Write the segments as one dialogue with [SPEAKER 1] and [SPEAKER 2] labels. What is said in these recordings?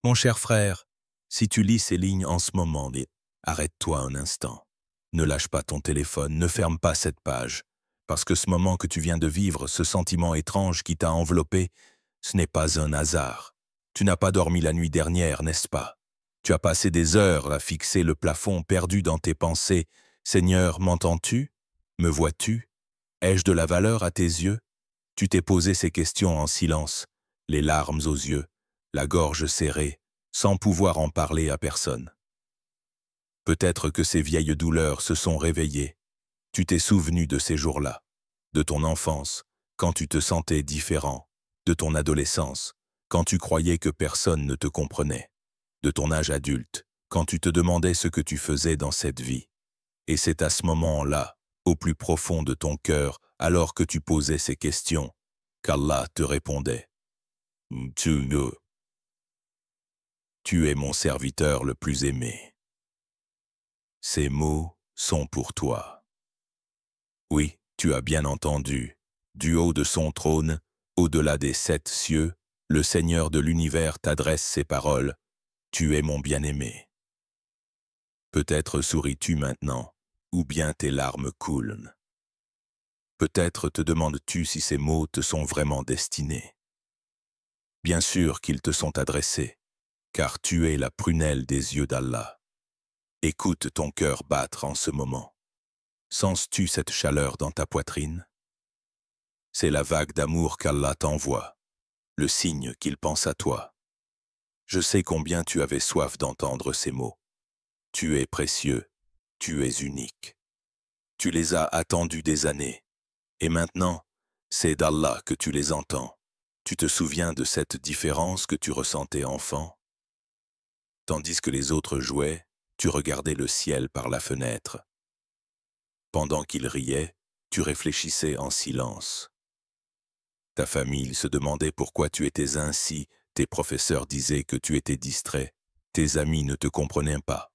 [SPEAKER 1] Mon cher frère, si tu lis ces lignes en ce moment, arrête-toi un instant. Ne lâche pas ton téléphone, ne ferme pas cette page. Parce que ce moment que tu viens de vivre, ce sentiment étrange qui t'a enveloppé, ce n'est pas un hasard. Tu n'as pas dormi la nuit dernière, n'est-ce pas? Tu as passé des heures à fixer le plafond perdu dans tes pensées. Seigneur, m'entends-tu? Me vois-tu? Ai-je de la valeur à tes yeux? Tu t'es posé ces questions en silence, les larmes aux yeux, la gorge serrée, sans pouvoir en parler à personne. Peut-être que ces vieilles douleurs se sont réveillées. Tu t'es souvenu de ces jours-là, de ton enfance, quand tu te sentais différent, de ton adolescence, quand tu croyais que personne ne te comprenait, de ton âge adulte, quand tu te demandais ce que tu faisais dans cette vie. Et c'est à ce moment-là, au plus profond de ton cœur, alors que tu posais ces questions, qu'Allah te répondait. Tu es mon serviteur le plus aimé. Ces mots sont pour toi. Oui, tu as bien entendu. Du haut de son trône, au-delà des 7 cieux, le Seigneur de l'univers t'adresse ces paroles. Tu es mon bien-aimé. Peut-être souris-tu maintenant, ou bien tes larmes coulent. Peut-être te demandes-tu si ces mots te sont vraiment destinés. Bien sûr qu'ils te sont adressés, car tu es la prunelle des yeux d'Allah. Écoute ton cœur battre en ce moment. Sens-tu cette chaleur dans ta poitrine? C'est la vague d'amour qu'Allah t'envoie, le signe qu'il pense à toi. Je sais combien tu avais soif d'entendre ces mots. Tu es précieux, tu es unique. Tu les as attendus des années, et maintenant, c'est d'Allah que tu les entends. Tu te souviens de cette différence que tu ressentais enfant? Tandis que les autres jouaient, tu regardais le ciel par la fenêtre. Pendant qu'ils riaient, tu réfléchissais en silence. Ta famille se demandait pourquoi tu étais ainsi, tes professeurs disaient que tu étais distrait, tes amis ne te comprenaient pas.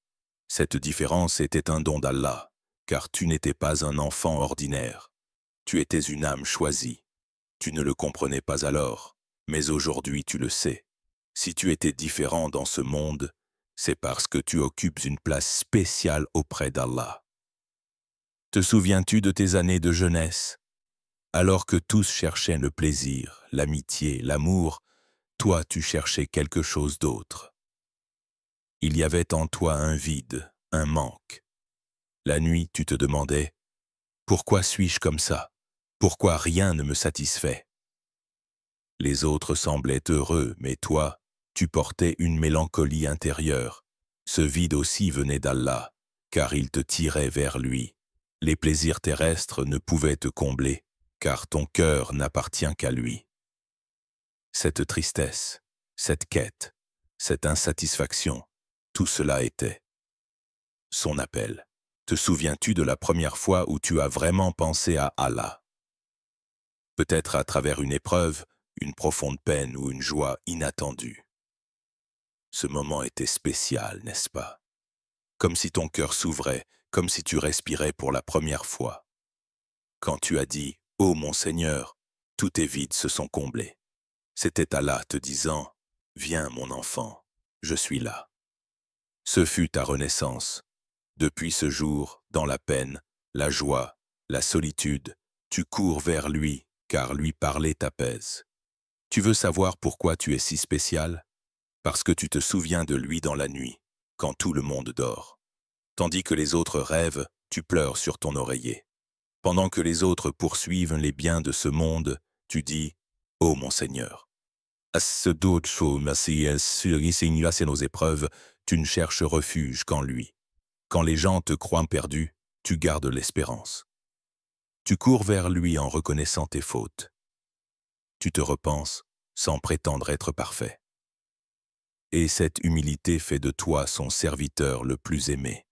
[SPEAKER 1] Cette différence était un don d'Allah, car tu n'étais pas un enfant ordinaire. Tu étais une âme choisie. Tu ne le comprenais pas alors, mais aujourd'hui tu le sais. Si tu étais différent dans ce monde, c'est parce que tu occupes une place spéciale auprès d'Allah. Te souviens-tu de tes années de jeunesse? Alors que tous cherchaient le plaisir, l'amitié, l'amour, toi tu cherchais quelque chose d'autre. Il y avait en toi un vide, un manque. La nuit, tu te demandais, pourquoi suis-je comme ça? Pourquoi rien ne me satisfait? Les autres semblaient heureux, mais toi, tu portais une mélancolie intérieure. Ce vide aussi venait d'Allah, car il te tirait vers lui. Les plaisirs terrestres ne pouvaient te combler, car ton cœur n'appartient qu'à lui. Cette tristesse, cette quête, cette insatisfaction, tout cela était son appel. Te souviens-tu de la première fois où tu as vraiment pensé à Allah? Peut-être à travers une épreuve, une profonde peine ou une joie inattendue. Ce moment était spécial, n'est-ce pas? Comme si ton cœur s'ouvrait, comme si tu respirais pour la première fois. Quand tu as dit « Ô mon Seigneur », tous tes vides se sont comblés. C'était Allah te disant « Viens mon enfant, je suis là ». Ce fut ta renaissance. Depuis ce jour, dans la peine, la joie, la solitude, tu cours vers lui, car lui parler t'apaise. Tu veux savoir pourquoi tu es si spécial? Parce que tu te souviens de lui dans la nuit, quand tout le monde dort. Tandis que les autres rêvent, tu pleures sur ton oreiller. Pendant que les autres poursuivent les biens de ce monde, tu dis « Ô mon Seigneur ». À ce d'autres choses, à nos épreuves, tu ne cherches refuge qu'en lui. Quand les gens te croient perdu, tu gardes l'espérance. Tu cours vers lui en reconnaissant tes fautes. Tu te repenses sans prétendre être parfait. Et cette humilité fait de toi son serviteur le plus aimé.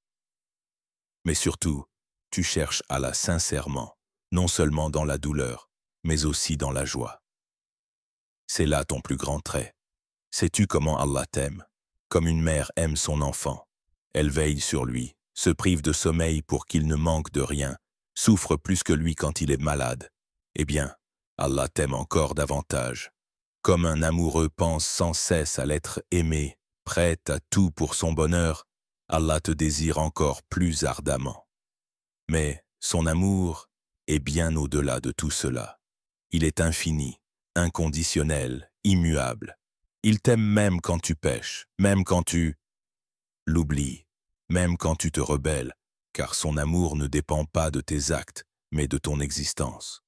[SPEAKER 1] Mais surtout, tu cherches Allah sincèrement, non seulement dans la douleur, mais aussi dans la joie. C'est là ton plus grand trait. Sais-tu comment Allah t'aime? Comme une mère aime son enfant. Elle veille sur lui, se prive de sommeil pour qu'il ne manque de rien, souffre plus que lui quand il est malade. Eh bien, Allah t'aime encore davantage. Comme un amoureux pense sans cesse à l'être aimé, prête à tout pour son bonheur, Allah te désire encore plus ardemment. Mais son amour est bien au-delà de tout cela. Il est infini, inconditionnel, immuable. Il t'aime même quand tu pèches, même quand tu l'oublies, même quand tu te rebelles, car son amour ne dépend pas de tes actes, mais de ton existence.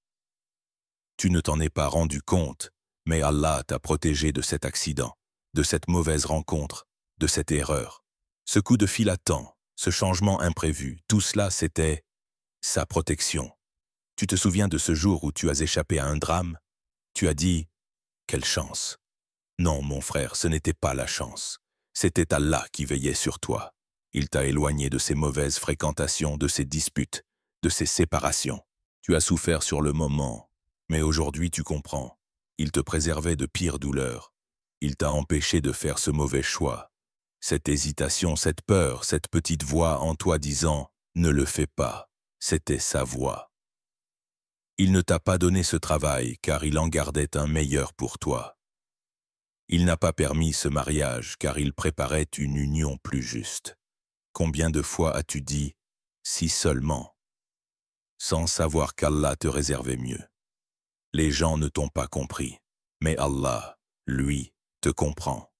[SPEAKER 1] Tu ne t'en es pas rendu compte, mais Allah t'a protégé de cet accident, de cette mauvaise rencontre, de cette erreur. Ce coup de fil à temps, ce changement imprévu, tout cela c'était sa protection. Tu te souviens de ce jour où tu as échappé à un drame? Tu as dit « Quelle chance !» Non, mon frère, ce n'était pas la chance. C'était Allah qui veillait sur toi. Il t'a éloigné de ces mauvaises fréquentations, de ces disputes, de ces séparations. Tu as souffert sur le moment, mais aujourd'hui tu comprends. Il te préservait de pires douleurs. Il t'a empêché de faire ce mauvais choix. Cette hésitation, cette peur, cette petite voix en toi disant « Ne le fais pas », c'était sa voix. Il ne t'a pas donné ce travail car il en gardait un meilleur pour toi. Il n'a pas permis ce mariage car il préparait une union plus juste. Combien de fois as-tu dit « si seulement » sans savoir qu'Allah te réservait mieux? Les gens ne t'ont pas compris, mais Allah, lui, te comprend.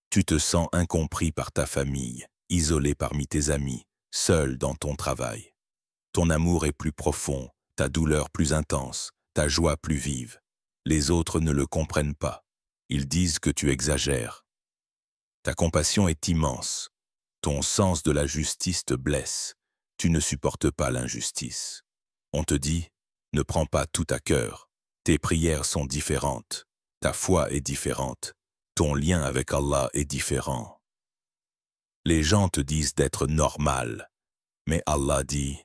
[SPEAKER 1] Tu te sens incompris par ta famille, isolé parmi tes amis, seul dans ton travail. Ton amour est plus profond, ta douleur plus intense, ta joie plus vive. Les autres ne le comprennent pas. Ils disent que tu exagères. Ta compassion est immense. Ton sens de la justice te blesse. Tu ne supportes pas l'injustice. On te dit, ne prends pas tout à cœur. Tes prières sont différentes. Ta foi est différente. Ton lien avec Allah est différent. Les gens te disent d'être normal. Mais Allah dit,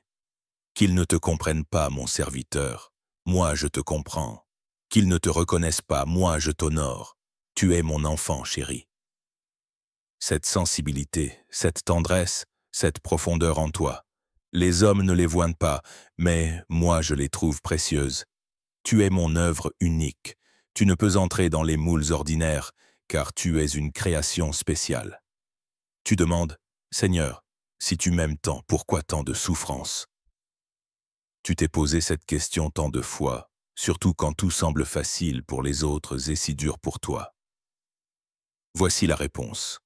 [SPEAKER 1] qu'ils ne te comprennent pas, mon serviteur. Moi, je te comprends. Qu'ils ne te reconnaissent pas, moi, je t'honore. Tu es mon enfant chéri. Cette sensibilité, cette tendresse, cette profondeur en toi, les hommes ne les voient pas, mais moi, je les trouve précieuses. Tu es mon œuvre unique. Tu ne peux entrer dans les moules ordinaires, car tu es une création spéciale. Tu demandes, Seigneur, si tu m'aimes tant, pourquoi tant de souffrance? Tu t'es posé cette question tant de fois, surtout quand tout semble facile pour les autres et si dur pour toi. Voici la réponse.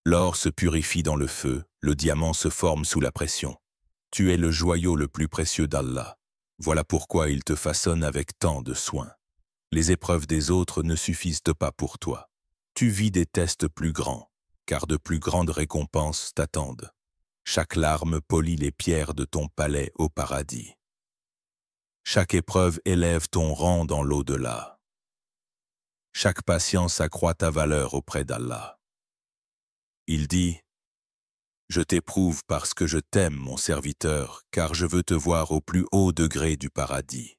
[SPEAKER 1] L'or se purifie dans le feu, le diamant se forme sous la pression. Tu es le joyau le plus précieux d'Allah. Voilà pourquoi il te façonne avec tant de soin. Les épreuves des autres ne suffisent pas pour toi. Tu vis des tests plus grands, car de plus grandes récompenses t'attendent. Chaque larme polit les pierres de ton palais au paradis. Chaque épreuve élève ton rang dans l'au-delà. Chaque patience accroît ta valeur auprès d'Allah. Il dit, « Je t'éprouve parce que je t'aime, mon serviteur, car je veux te voir au plus haut degré du paradis. »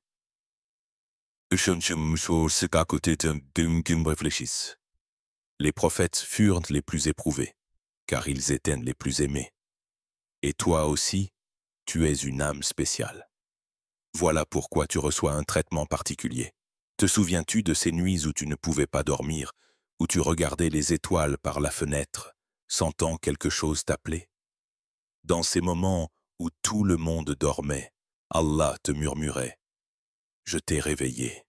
[SPEAKER 1] Les prophètes furent les plus éprouvés, car ils étaient les plus aimés. Et toi aussi, tu es une âme spéciale. Voilà pourquoi tu reçois un traitement particulier. Te souviens-tu de ces nuits où tu ne pouvais pas dormir, où tu regardais les étoiles par la fenêtre, sentant quelque chose t'appeler? Dans ces moments où tout le monde dormait, Allah te murmurait, « Je t'ai réveillé,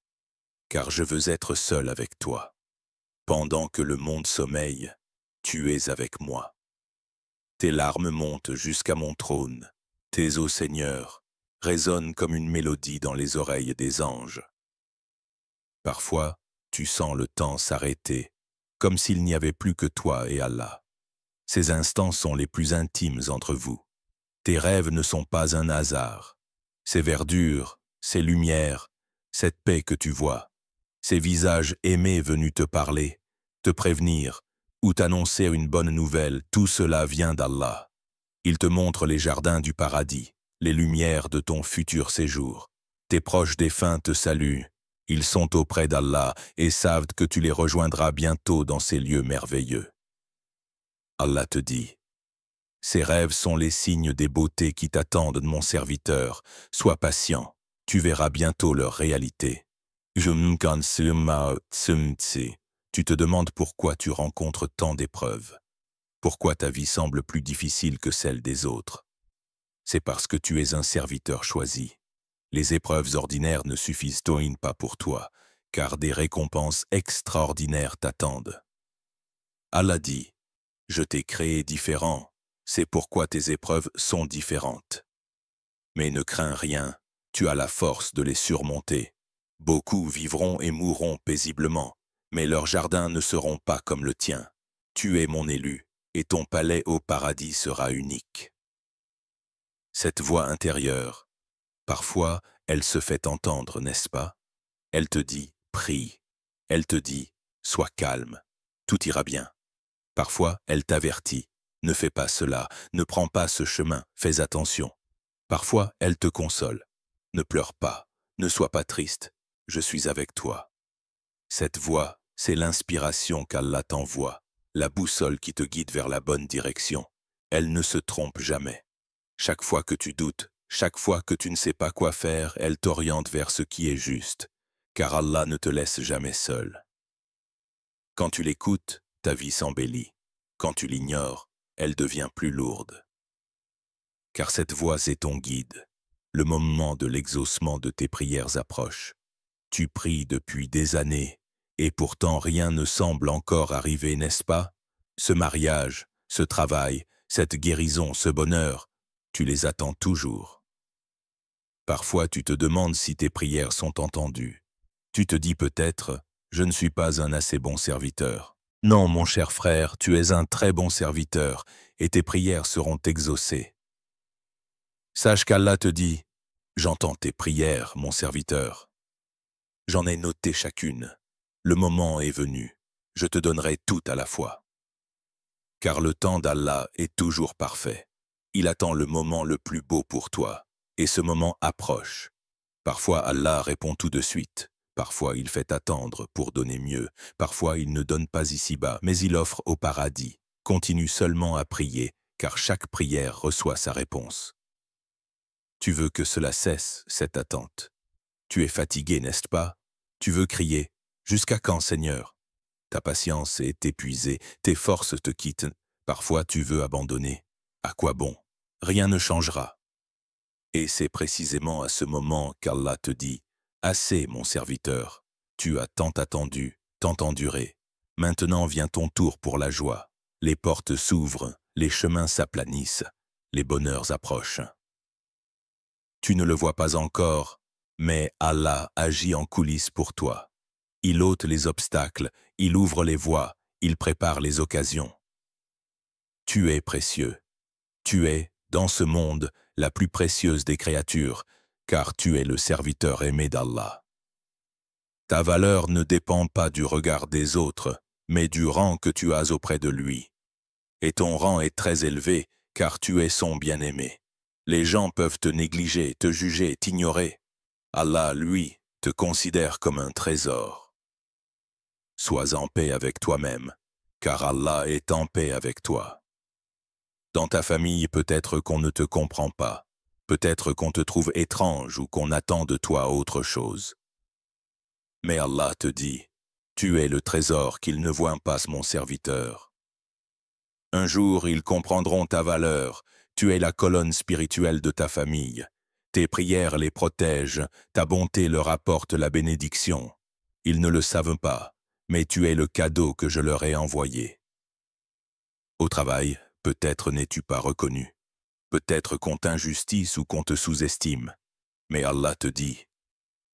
[SPEAKER 1] car je veux être seul avec toi. Pendant que le monde sommeille, tu es avec moi. Tes larmes montent jusqu'à mon trône, tes ô Seigneur, résonnent comme une mélodie dans les oreilles des anges. Parfois, tu sens le temps s'arrêter, comme s'il n'y avait plus que toi et Allah. Ces instants sont les plus intimes entre vous. Tes rêves ne sont pas un hasard. Ces verdures, ces lumières, cette paix que tu vois, ces visages aimés venus te parler, te prévenir ou t'annoncer une bonne nouvelle, tout cela vient d'Allah. Il te montre les jardins du paradis, les lumières de ton futur séjour. Tes proches défunts te saluent. Ils sont auprès d'Allah et savent que tu les rejoindras bientôt dans ces lieux merveilleux. Allah te dit, « Ces rêves sont les signes des beautés qui t'attendent, mon serviteur. Sois patient, tu verras bientôt leur réalité. » Tu te demandes pourquoi tu rencontres tant d'épreuves. Pourquoi ta vie semble plus difficile que celle des autres? C'est parce que tu es un serviteur choisi. Les épreuves ordinaires ne suffisent pas pour toi, car des récompenses extraordinaires t'attendent. Allah dit, « Je t'ai créé différent, c'est pourquoi tes épreuves sont différentes. Mais ne crains rien, tu as la force de les surmonter. Beaucoup vivront et mourront paisiblement, mais leurs jardins ne seront pas comme le tien. Tu es mon élu, et ton palais au paradis sera unique. » Cette voix intérieure, parfois, elle se fait entendre, n'est-ce pas? Elle te dit, prie. Elle te dit, sois calme, tout ira bien. Parfois, elle t'avertit, ne fais pas cela, ne prends pas ce chemin, fais attention. Parfois, elle te console, ne pleure pas, ne sois pas triste, je suis avec toi. Cette voix, c'est l'inspiration qu'Allah t'envoie, la boussole qui te guide vers la bonne direction. Elle ne se trompe jamais. Chaque fois que tu doutes, chaque fois que tu ne sais pas quoi faire, elle t'oriente vers ce qui est juste, car Allah ne te laisse jamais seul. Quand tu l'écoutes, ta vie s'embellit. Quand tu l'ignores, elle devient plus lourde. Car cette voix est ton guide. Le moment de l'exaucement de tes prières approche. Tu pries depuis des années, et pourtant rien ne semble encore arriver, n'est-ce pas? Ce mariage, ce travail, cette guérison, ce bonheur, tu les attends toujours. Parfois tu te demandes si tes prières sont entendues. Tu te dis peut-être, je ne suis pas un assez bon serviteur. Non, mon cher frère, tu es un très bon serviteur, et tes prières seront exaucées. Sache qu'Allah te dit, j'entends tes prières, mon serviteur. J'en ai noté chacune. Le moment est venu. Je te donnerai tout à la fois. Car le temps d'Allah est toujours parfait. Il attend le moment le plus beau pour toi, et ce moment approche. Parfois Allah répond tout de suite, parfois il fait attendre pour donner mieux, parfois il ne donne pas ici-bas, mais il offre au paradis. Continue seulement à prier, car chaque prière reçoit sa réponse. Tu veux que cela cesse, cette attente. Tu es fatigué, n'est-ce pas? Tu veux crier, jusqu'à quand, Seigneur? Ta patience est épuisée, tes forces te quittent, parfois tu veux abandonner. À quoi bon? Rien ne changera. Et c'est précisément à ce moment qu'Allah te dit, « Assez, mon serviteur, tu as tant attendu, tant enduré. Maintenant vient ton tour pour la joie. Les portes s'ouvrent, les chemins s'aplanissent, les bonheurs approchent. » Tu ne le vois pas encore, mais Allah agit en coulisses pour toi. Il ôte les obstacles, il ouvre les voies, il prépare les occasions. Tu es précieux. Tu es, dans ce monde, la plus précieuse des créatures, car tu es le serviteur aimé d'Allah. Ta valeur ne dépend pas du regard des autres, mais du rang que tu as auprès de lui. Et ton rang est très élevé, car tu es son bien-aimé. Les gens peuvent te négliger, te juger, t'ignorer. Allah, lui, te considère comme un trésor. Sois en paix avec toi-même, car Allah est en paix avec toi. Dans ta famille, peut-être qu'on ne te comprend pas, peut-être qu'on te trouve étrange ou qu'on attend de toi autre chose. Mais Allah te dit, tu es le trésor qu'il ne voit pas, mon serviteur. Un jour, ils comprendront ta valeur, tu es la colonne spirituelle de ta famille. Tes prières les protègent, ta bonté leur apporte la bénédiction. Ils ne le savent pas, mais tu es le cadeau que je leur ai envoyé. Au travail, peut-être n'es-tu pas reconnu. Peut-être qu'on t'injustice ou qu'on te sous-estime. Mais Allah te dit,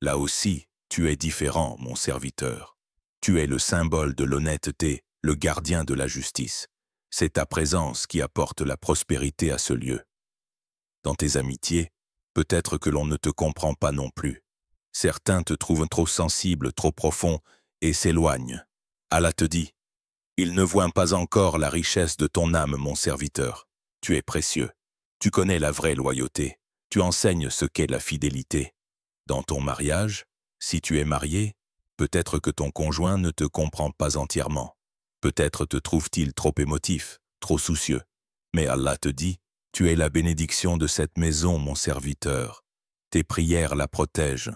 [SPEAKER 1] là aussi, tu es différent, mon serviteur. Tu es le symbole de l'honnêteté, le gardien de la justice. C'est ta présence qui apporte la prospérité à ce lieu. Dans tes amitiés, peut-être que l'on ne te comprend pas non plus. Certains te trouvent trop sensible, trop profond, et s'éloignent. Allah te dit, ils ne voient pas encore la richesse de ton âme, mon serviteur. Tu es précieux. Tu connais la vraie loyauté. Tu enseignes ce qu'est la fidélité. Dans ton mariage, si tu es marié, peut-être que ton conjoint ne te comprend pas entièrement. Peut-être te trouve-t-il trop émotif, trop soucieux. Mais Allah te dit, tu es la bénédiction de cette maison, mon serviteur. Tes prières la protègent.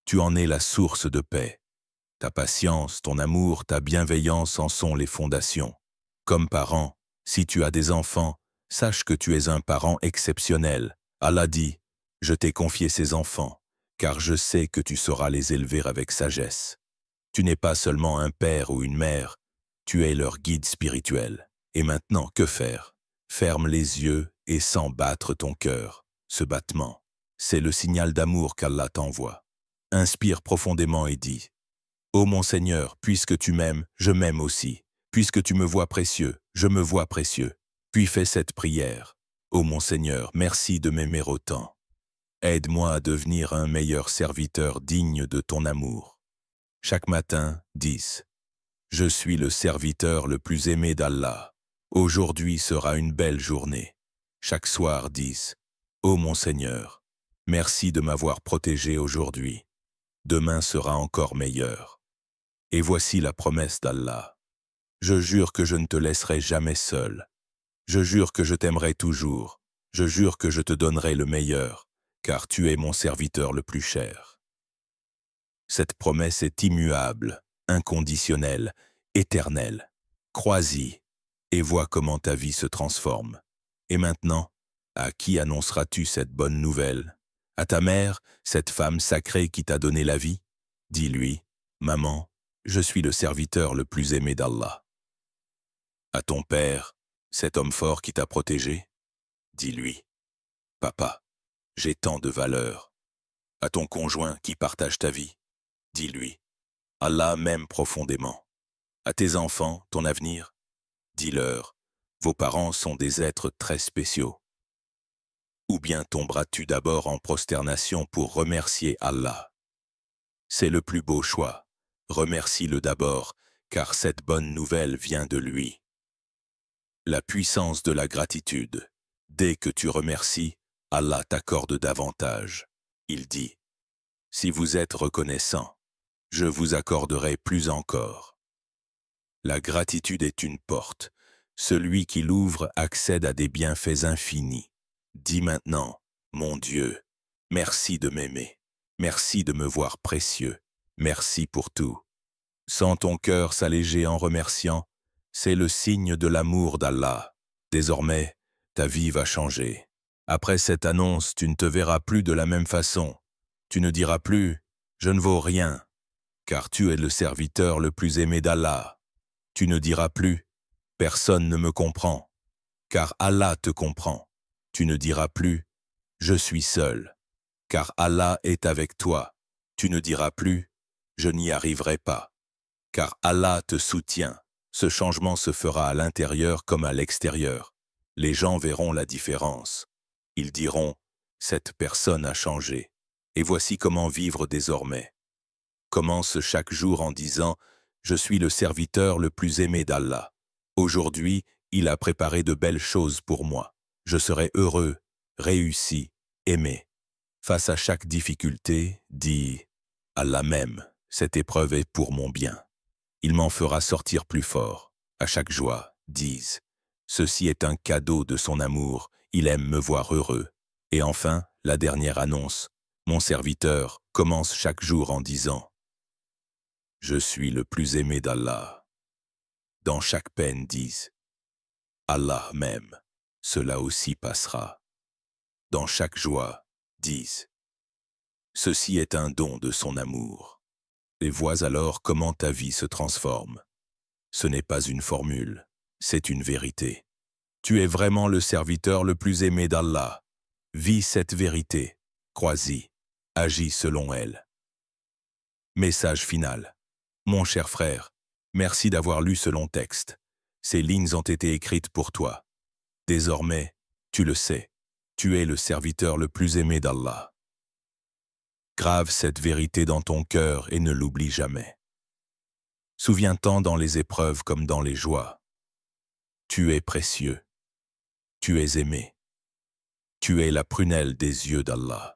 [SPEAKER 1] Tu en es la source de paix. Ta patience, ton amour, ta bienveillance en sont les fondations. Comme parent, Si tu as des enfants, sache que tu es un parent exceptionnel. Allah dit, je t'ai confié ces enfants, car je sais que tu sauras les élever avec sagesse. Tu n'es pas seulement un père ou une mère, tu es leur guide spirituel. Et maintenant, que faire? Ferme les yeux et sens battre ton cœur. Ce battement, c'est le signal d'amour qu'Allah t'envoie. Inspire profondément et dis, ô mon Seigneur, puisque tu m'aimes, je m'aime aussi. Puisque tu me vois précieux, je me vois précieux. Puis fais cette prière. Ô mon Seigneur, merci de m'aimer autant. Aide-moi à devenir un meilleur serviteur digne de ton amour. Chaque matin, 10. Je suis le serviteur le plus aimé d'Allah. Aujourd'hui sera une belle journée. Chaque soir, 10. Ô mon Seigneur, merci de m'avoir protégé aujourd'hui. Demain sera encore meilleur. Et voici la promesse d'Allah. Je jure que je ne te laisserai jamais seul. Je jure que je t'aimerai toujours. Je jure que je te donnerai le meilleur, car tu es mon serviteur le plus cher. Cette promesse est immuable, inconditionnelle, éternelle. Crois-y et vois comment ta vie se transforme. Et maintenant, à qui annonceras-tu cette bonne nouvelle? À ta mère, cette femme sacrée qui t'a donné la vie? Dis-lui, maman, je suis le serviteur le plus aimé d'Allah. À ton père, cet homme fort qui t'a protégé? Dis-lui, papa, j'ai tant de valeur. À ton conjoint qui partage ta vie? Dis-lui, Allah m'aime profondément. À tes enfants, ton avenir? Dis-leur, vos parents sont des êtres très spéciaux. Ou bien tomberas-tu d'abord en prosternation pour remercier Allah? C'est le plus beau choix. Remercie-le d'abord, car cette bonne nouvelle vient de lui. La puissance de la gratitude. Dès que tu remercies, Allah t'accorde davantage. Il dit, si vous êtes reconnaissant, je vous accorderai plus encore. La gratitude est une porte. Celui qui l'ouvre accède à des bienfaits infinis. Dis maintenant, mon Dieu, merci de m'aimer, merci de me voir précieux, merci pour tout. Sens ton cœur s'alléger en remerciant, c'est le signe de l'amour d'Allah. Désormais, ta vie va changer. Après cette annonce, tu ne te verras plus de la même façon. Tu ne diras plus « je ne vaux rien », car tu es le serviteur le plus aimé d'Allah. Tu ne diras plus « personne ne me comprend », car Allah te comprend. Tu ne diras plus « je suis seul », car Allah est avec toi. Tu ne diras plus « je n'y arriverai pas », car Allah te soutient. Ce changement se fera à l'intérieur comme à l'extérieur. Les gens verront la différence. Ils diront « cette personne a changé ». Et voici comment vivre désormais. Commence chaque jour en disant « je suis le serviteur le plus aimé d'Allah. Aujourd'hui, il a préparé de belles choses pour moi. Je serai heureux, réussi, aimé. » Face à chaque difficulté, dis « Allah m'aime, cette épreuve est pour mon bien. Il m'en fera sortir plus fort. » À chaque joie, dis « ceci est un cadeau de son amour, il aime me voir heureux. » Et enfin, la dernière annonce, mon serviteur commence chaque jour en disant « je suis le plus aimé d'Allah. » Dans chaque peine, dis « Allah m'aime, cela aussi passera. » Dans chaque joie, dis « ceci est un don de son amour. » Et vois alors comment ta vie se transforme. Ce n'est pas une formule, c'est une vérité. Tu es vraiment le serviteur le plus aimé d'Allah. Vis cette vérité, crois-y, agis selon elle. Message final. Mon cher frère, merci d'avoir lu ce long texte. Ces lignes ont été écrites pour toi. Désormais, tu le sais, tu es le serviteur le plus aimé d'Allah. Grave cette vérité dans ton cœur et ne l'oublie jamais. Souviens-t'en dans les épreuves comme dans les joies. Tu es précieux. Tu es aimé. Tu es la prunelle des yeux d'Allah.